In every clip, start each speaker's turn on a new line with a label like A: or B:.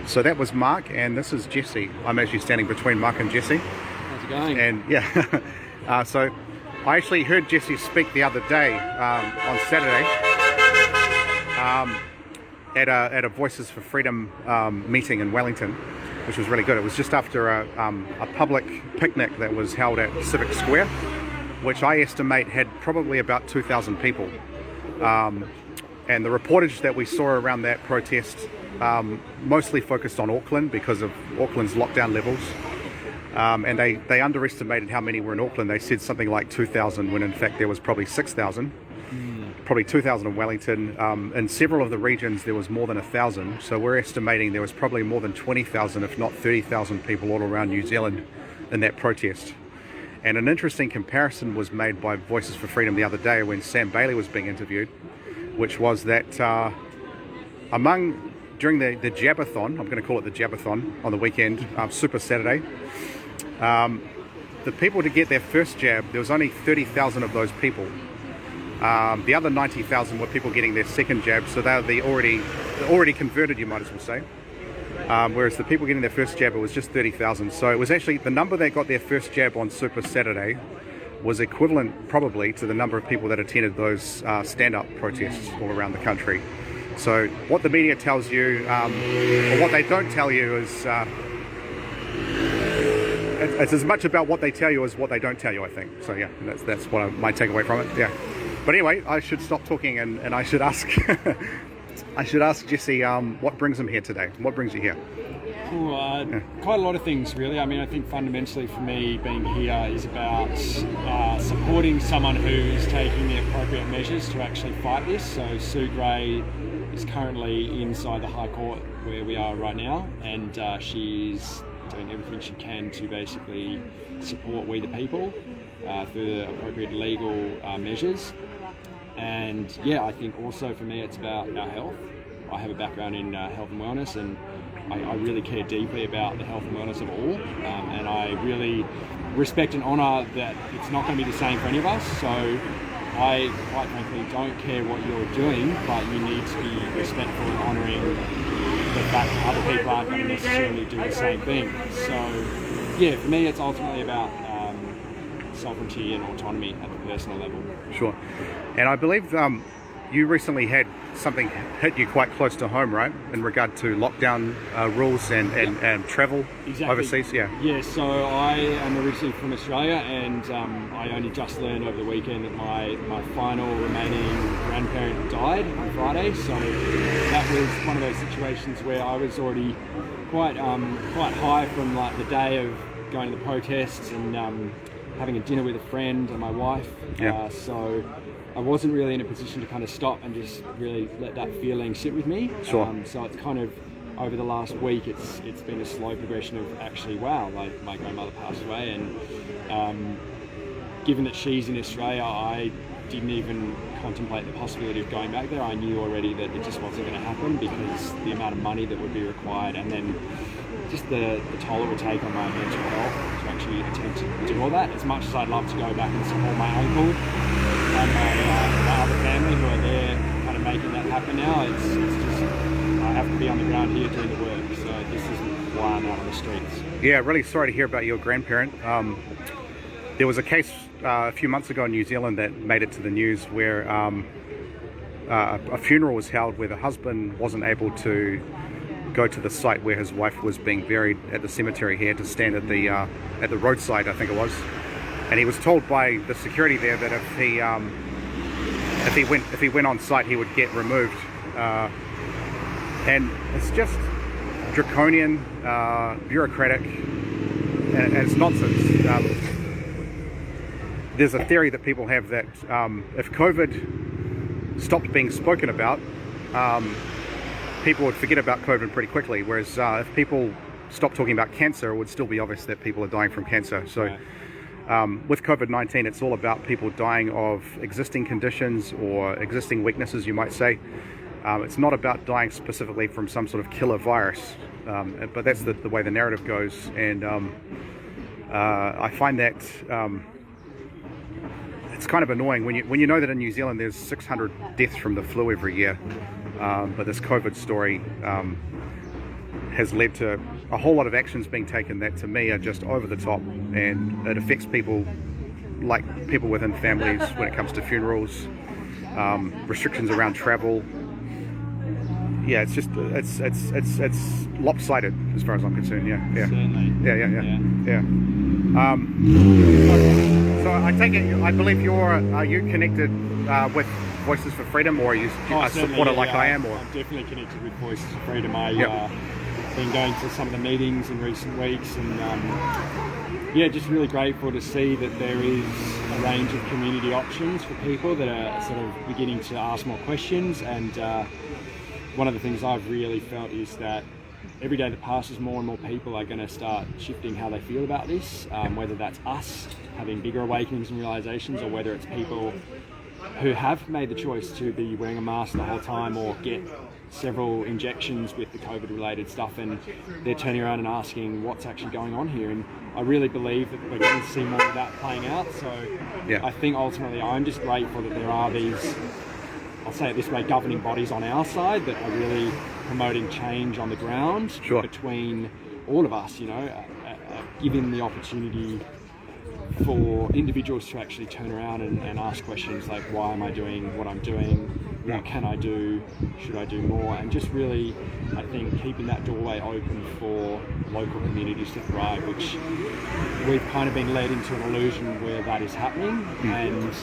A: So that was Mark, and this is Jesse. I'm actually standing between Mark and Jesse.
B: How's it going?
A: And yeah, so I actually heard Jesse speak the other day on Saturday at a Voices for Freedom meeting in Wellington, which was really good. It was just after a public picnic that was held at Civic Square, which I estimate had probably about 2,000 people. And the reportage that we saw around that protest mostly focused on Auckland because of Auckland's lockdown levels. And they underestimated how many were in Auckland. They said something like 2,000 when in fact there was probably 6,000. Probably 2,000 in Wellington. In several of the regions there was more than 1,000. So we're estimating there was probably more than 20,000, if not 30,000 people all around New Zealand in that protest. And an interesting comparison was made by Voices for Freedom the other day when Sam Bailey was being interviewed, which was that during the Jabathon, I'm going to call it the Jabathon on the weekend, Super Saturday, the people to get their first jab, there was only 30,000 of those people. The other 90,000 were people getting their second jab, so they're already converted, you might as well say. Whereas the people getting their first jab, it was just 30,000. So it was actually the number that got their first jab on Super Saturday was equivalent probably to the number of people that attended those stand-up protests all around the country. So what the media tells you, or what they don't tell you, is it's as much about what they tell you as what they don't tell you, I think. So yeah, that's what I might take away from it. Yeah. But anyway, I should stop talking and I should ask I should ask Jesse what brings him here today. What brings you here?
B: Quite a lot of things, really. I mean, I think fundamentally for me, being here is about supporting someone who's taking the appropriate measures to actually fight this. So Sue Gray is currently inside the High Court where we are right now, and she's doing everything she can to basically support we the people through the appropriate legal measures. And yeah, I think also for me it's about our health. I have a background in health and wellness, and I really care deeply about the health and wellness of all, and I really respect and honour that it's not going to be the same for any of us. So I quite frankly don't care what you're doing, but you need to be respectful and honouring the fact that other people aren't going to necessarily do the same thing. So yeah, for me it's ultimately about sovereignty and autonomy at the personal level.
A: Sure. And I believe you recently had something hit you quite close to home, right? In regard to lockdown rules and travel overseas,
B: Yeah, so I am originally from Australia, and I only just learned over the weekend that my final remaining grandparent died on Friday. So that was one of those situations where I was already quite high from like the day of going to the protests and having a dinner with a friend and my wife. So I wasn't really in a position to kind of stop and just really let that feeling sit with me.
A: Sure.
B: So it's kind of over the last week, it's been a slow progression of actually, wow, like my grandmother passed away, and given that she's in Australia, I didn't even contemplate the possibility of going back there. I knew already that it just wasn't going to happen because the amount of money that would be required, and then just the toll it would take on my mental health to actually attempt to do all that. As much as I'd love to go back and support my uncle and my other family who are there kind of making that happen now, it's just I have to be on the ground here doing the work. So this is why I'm out on the streets.
A: Yeah, really sorry to hear about your grandparent. There was a case a few months ago in New Zealand that made it to the news where a funeral was held where the husband wasn't able to go to the site where his wife was being buried at the cemetery. He had to stand at the roadside, I think it was, and he was told by the security there that if he went on site he would get removed, and it's just draconian, bureaucratic, and it's nonsense. There's a theory that people have that if COVID stopped being spoken about, people would forget about COVID pretty quickly, whereas if people stopped talking about cancer, it would still be obvious that people are dying from cancer. So with COVID-19, it's all about people dying of existing conditions or existing weaknesses, you might say. It's not about dying specifically from some sort of killer virus, but that's the way the narrative goes. And I find that it's kind of annoying when you know that in New Zealand there's 600 deaths from the flu every year, but this COVID story has led to a whole lot of actions being taken that to me are just over the top, and it affects people like people within families when it comes to funerals, restrictions around travel. Yeah, it's just it's lopsided as far as I'm concerned. Yeah.
B: Certainly.
A: Yeah. So I take it, I believe are you connected with Voices for Freedom, or are you a supporter like I am? Or
B: I'm definitely connected with Voices for Freedom. I've been going to some of the meetings in recent weeks, and just really grateful to see that there is a range of community options for people that are sort of beginning to ask more questions. And one of the things I've really felt is that every day that passes, more and more people are going to start shifting how they feel about this, whether that's us having bigger awakenings and realizations, or whether it's people who have made the choice to be wearing a mask the whole time, or get several injections with the COVID related stuff, and they're turning around and asking what's actually going on here. And I really believe that we're going to see more of that playing out. So I think ultimately I'm just grateful that there are these, I'll say it this way, governing bodies on our side that are really promoting change on the ground between all of us, giving the opportunity for individuals to actually turn around and ask questions like, why am I doing what I'm doing? What can I do? Should I do more? And just really, I think, keeping that doorway open for local communities to thrive, which we've kind of been led into an illusion where that is happening. And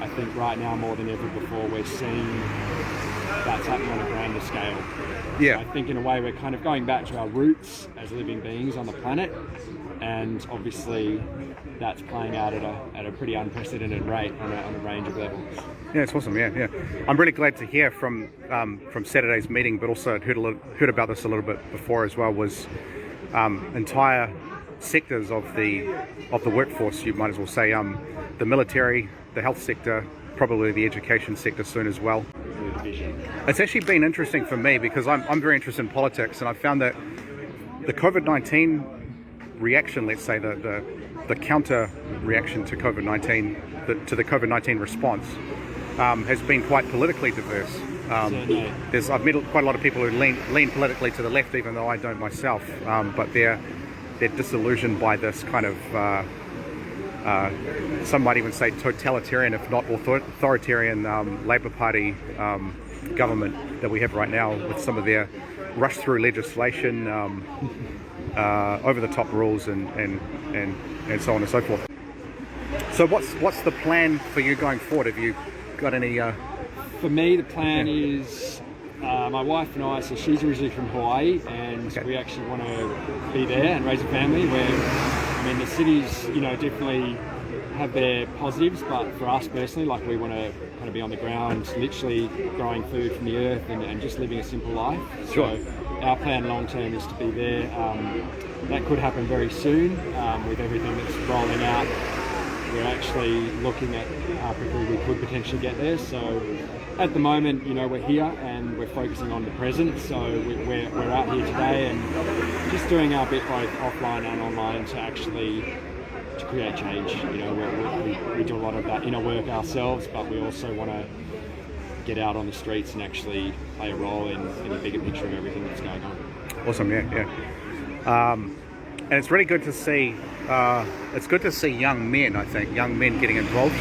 B: I think right now, more than ever before, we're seeing that's happening on a grander scale.
A: Yeah.
B: I think in a way we're kind of going back to our roots as living beings on the planet, and obviously that's playing out at a pretty unprecedented rate on a range of levels.
A: Yeah, it's awesome. Yeah. I'm really glad to hear from Saturday's meeting, but also I'd heard about this a little bit before as well. Was entire sectors of the workforce, you might as well say, the military, the health sector, probably the education sector soon as well. It's actually been interesting for me because I'm very interested in politics, and I found that the COVID-19 reaction, let's say the counter reaction to COVID-19, to the COVID-19 response, has been quite politically diverse. I've met quite a lot of people who lean politically to the left, even though I don't myself, but they're disillusioned by this kind of some might even say totalitarian, if not authoritarian, Labour Party government that we have right now, with some of their rush through legislation, over the top rules, and so on and so forth. So what's the plan for you going forward? Have you got any?
B: For me, the plan is my wife and I. So she's originally from Hawaii, and we actually want to be there and raise a family. The cities, definitely have their positives, but for us personally, like, we want to kind of be on the ground, literally growing food from the earth and just living a simple life. So our plan long term is to be there. That could happen very soon with everything that's rolling out. We're actually looking at how quickly we could potentially get there. So at the moment, we're here and we're focusing on the present. So we're out here today and just doing our bit both offline and online to create change. We do a lot of that inner work ourselves, but we also want to get out on the streets and actually play a role in the bigger picture of everything that's going on.
A: Awesome, yeah. And it's really good to see. It's good to see young men. I think young men getting involved.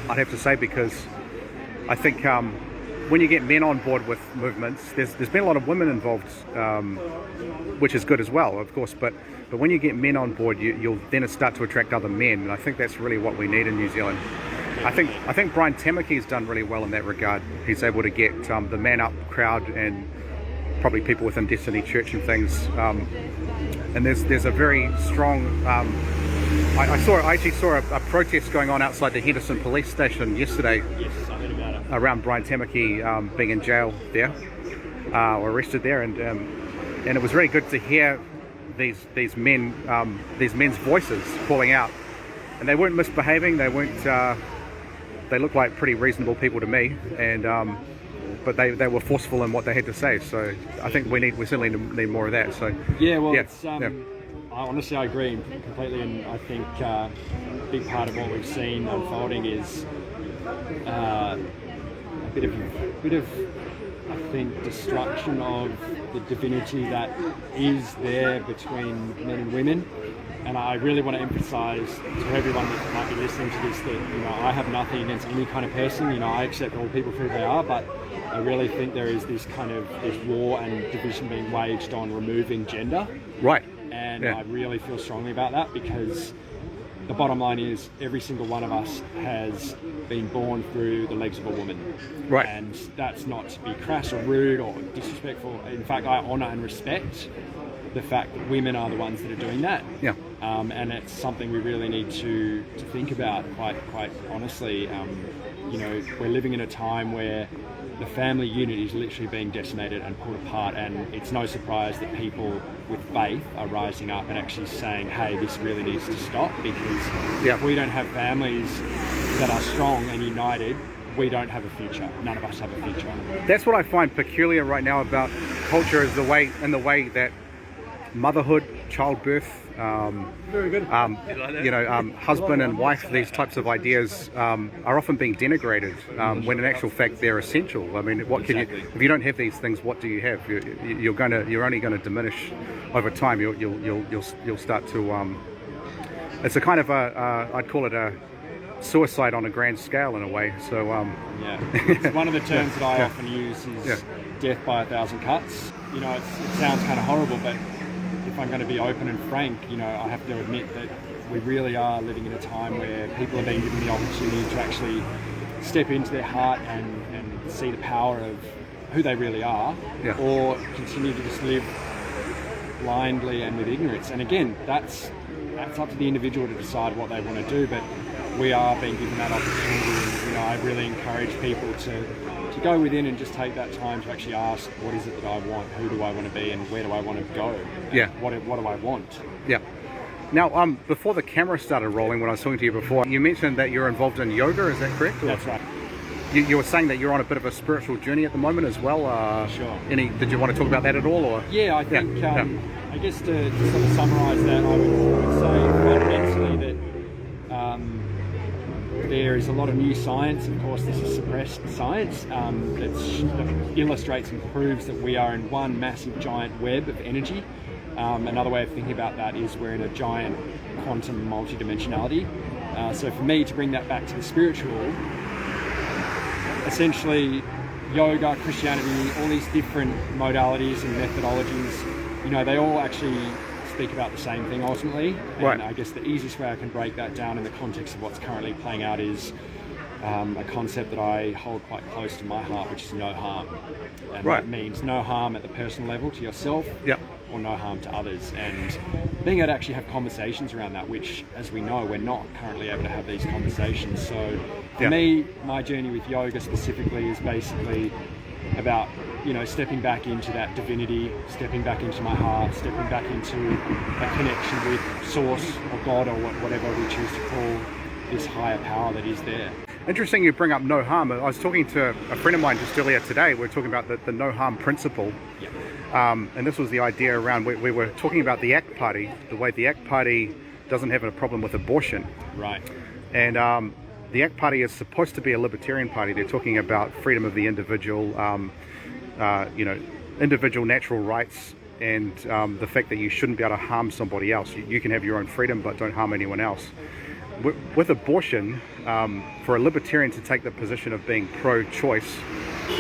A: I'd have to say, because I think when you get men on board with movements, there's been a lot of women involved, which is good as well, of course. But when you get men on board, you'll then start to attract other men, and I think that's really what we need in New Zealand. I think Brian Tamaki's done really well in that regard. He's able to get the Man Up crowd and probably people within Destiny Church and things. And there's a very strong. I actually saw a protest going on outside the Henderson police station yesterday.
B: Yes, I heard about it.
A: Around Brian Tamaki being in jail there, or arrested there, and it was really good to hear these men's voices calling out, and they weren't misbehaving. They weren't. They looked like pretty reasonable people to me, and but they were forceful in what they had to say. So I think we certainly need more of that. So
B: honestly, I agree completely, and I think a big part of what we've seen unfolding is a bit of I think destruction of the divinity that is there between men and women. And I really want to emphasize to everyone that might be listening to this that, you know, I have nothing against any kind of person. You know, I accept all people for who they are, but I really think there is this war and division being waged on removing gender.
A: Right.
B: And I really feel strongly about that, because the bottom line is every single one of us has been born through the legs of a woman.
A: Right.
B: And that's not to be crass or rude or disrespectful. In fact, I honour and respect the fact that women are the ones that are doing that.
A: Yeah.
B: And it's something we really need to think about quite honestly. You know, we're living in a time where the family unit is literally being decimated and pulled apart, and it's no surprise that people with faith are rising up and actually saying, hey, this really needs to stop, because if we don't have families that are strong and united, we don't have a future. None of us have a future.
A: That's what I find peculiar right now about culture, is the way that motherhood, childbirth, husband and wife, these types of ideas are often being denigrated, when in actual fact they're essential. I mean, what can you, if you don't have these things, what do you have? You're only going to diminish over time. You'll start to. It's a kind of I'd call it a suicide on a grand scale in a way. So
B: it's one of the terms that I often use is death by 1,000 cuts. You know, it sounds kind of horrible, but if I'm going to be open and frank, you know, I have to admit that we really are living in a time where people are being given the opportunity to actually step into their heart and see the power of who they really are, or continue to just live blindly and with ignorance. And again, that's up to the individual to decide what they want to do, but we are being given that opportunity. And, you know, I really encourage people to go within and just take that time to actually ask, what is it that I want? Who do I want to be, and where do I want to go? What do I want? Yeah.
A: Now, before the camera started rolling, when I was talking to you before, you mentioned that you're involved in yoga. Is that correct?
B: That's right.
A: You were saying that you're on a bit of a spiritual journey at the moment as well.
B: Sure.
A: Did you want to talk about that at all? Or?
B: Yeah, I think. I guess to sort of summarise that, I would say fundamentally that there is a lot of new science. Of course, this is suppressed science that illustrates and proves that we are in one massive giant web of energy. Another way of thinking about that is we're in a giant quantum multidimensionality. So for me to bring that back to the spiritual, essentially yoga, Christianity, all these different modalities and methodologies, you know, they all actually speak about the same thing ultimately. And I guess the easiest way I can break that down in the context of what's currently playing out is a concept that I hold quite close to my heart, which is no harm. And that means no harm at the personal level to yourself, or no harm to others. And being able to actually have conversations around that, which, as we know, we're not currently able to have these conversations. So for me, my journey with yoga specifically is basically about, you know, stepping back into that divinity, stepping back into my heart, stepping back into a connection with Source or God or whatever we choose to call this higher power that is there.
A: Interesting you bring up no harm. I was talking to a friend of mine just earlier today. We were talking about the no harm principle. And this was the idea around, we were talking about the ACT Party, the way the ACT Party doesn't have a problem with abortion.
B: Right.
A: And the ACT Party is supposed to be a libertarian party. They're talking about freedom of the individual, individual natural rights, and the fact that you shouldn't be able to harm somebody else. You can have your own freedom, but don't harm anyone else. With abortion, for a libertarian to take the position of being pro-choice,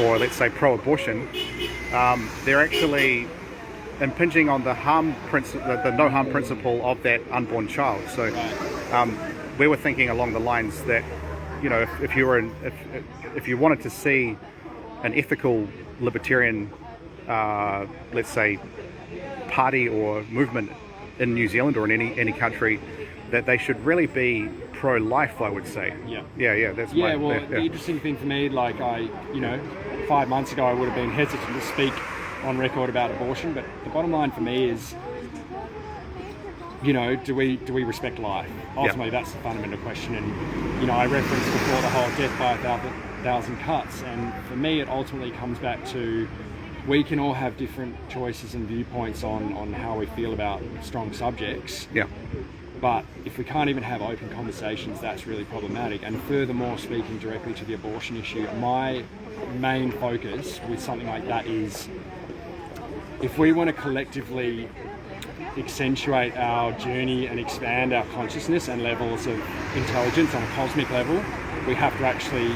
A: or let's say pro-abortion, they're actually impinging on the no harm principle of that unborn child. So we were thinking along the lines that, you know, if you wanted to see an ethical libertarian, let's say, party or movement in New Zealand or in any country, that they should really be pro-life, I would say. That's
B: the interesting thing for me, like 5 months ago I would have been hesitant to speak on record about abortion, but the bottom line for me is, you know, do we respect life? Ultimately, that's the fundamental question. And, you know, I referenced before the whole death by 1,000 cuts, and for me it ultimately comes back to, we can all have different choices and viewpoints on how we feel about strong subjects. But if we can't even have open conversations, that's really problematic. And furthermore, speaking directly to the abortion issue, my main focus with something like that is if we want to collectively accentuate our journey and expand our consciousness and levels of intelligence on a cosmic level, we have to actually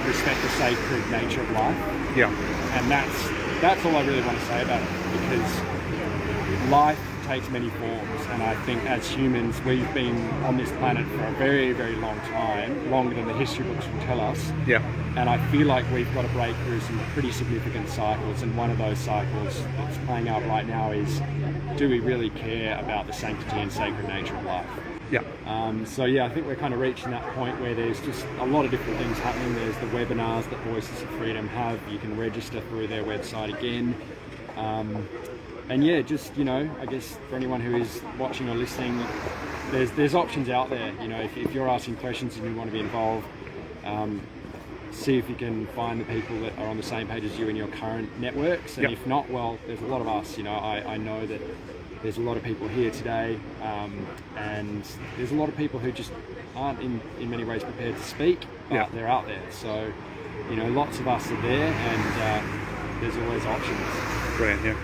B: respect the sacred nature of life.
A: Yeah.
B: And that's all I really want to say about it, because life takes many forms, and I think as humans we've been on this planet for a very, very long time, longer than the history books will tell us.
A: Yeah.
B: And I feel like we've got to break through some pretty significant cycles, and one of those cycles that's playing out right now is, do we really care about the sanctity and sacred nature of life?
A: Yeah.
B: So yeah, I think we're kind of reaching that point where there's just a lot of different things happening. There's the webinars that Voices of Freedom have. You can register through their website again. And yeah, just, you know, I guess for anyone who is watching or listening, there's options out there. You know, if you're asking questions and you want to be involved, see if you can find the people that are on the same page as you in your current networks. And
A: Yep.
B: if not, well, there's a lot of us. You know, I know that there's a lot of people here today, and there's a lot of people who just aren't in many ways prepared to speak, but
A: Yep.
B: they're out there. So, you know, lots of us are there, and there's always options.
A: Brilliant. Yeah.